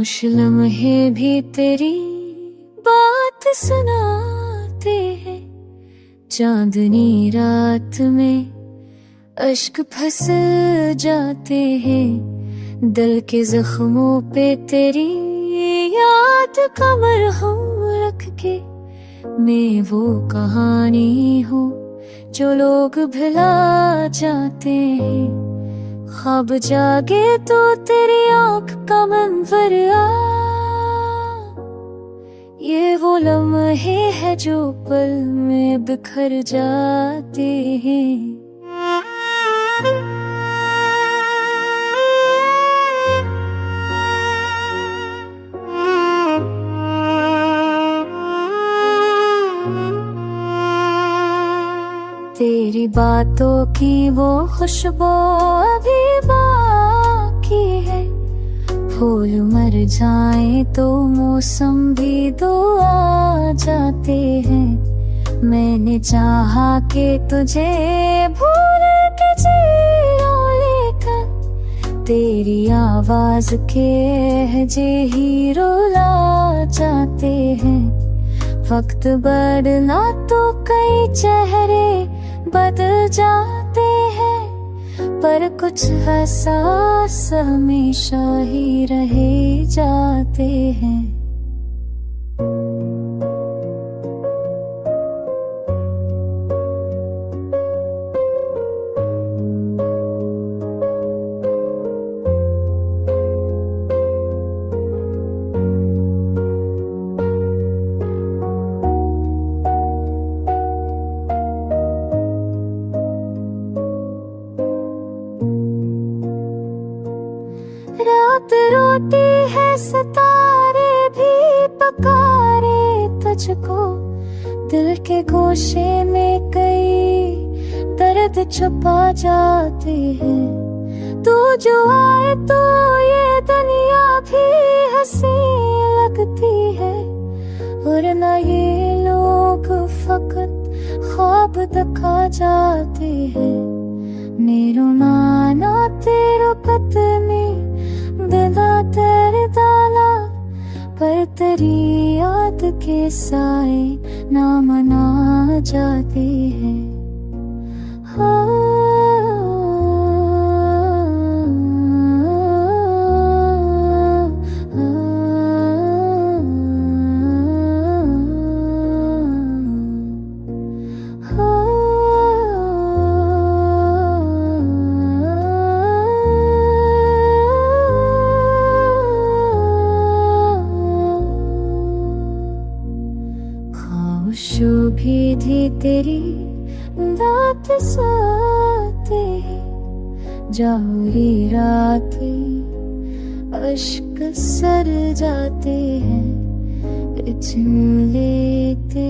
खामोश लम्हे भी तेरी बात सुनाते हैं। चांदनी रात में अश्क फंस जाते हैं। दिल के जख्मों पे तेरी याद का मरहम रख के मैं वो कहानी हूँ जो लोग भुला जाते हैं। ख्वाब जागे तो तेरी आँख का मंजर ये वो लम्हे हैं जो पल में बिखर जाते हैं। तेरी बातों की वो खुशबू अभी बाकी है। फूल मर जाए तो मौसम भी दुआ जाते हैं। मैंने चाहा कि तुझे भूल के जियो, लेकर तेरी आवाज के लहजे ही रुला जाते हैं। वक्त बदला तो कई चेहरे बदल जाते हैं, पर कुछ एहसास हमेशा ही रहे जाते हैं। रात रोती है, सितारे भी पकारे तुझको। दिल के गोशे में कई दर्द छुपा जाते हैं। तू जो आए तो ये दुनिया भी हंसी लगती है, वरना ये लोग फकत ख्वाब दिखा जाते हैं। नीरो नाना तेरो पत्नी दिला तेरे दाला, पर तेरी याद के साए ना मना जाते हैं। भी थी तेरी दात साथे, जारी रात अश्क सर जाते हैं। इतने लेते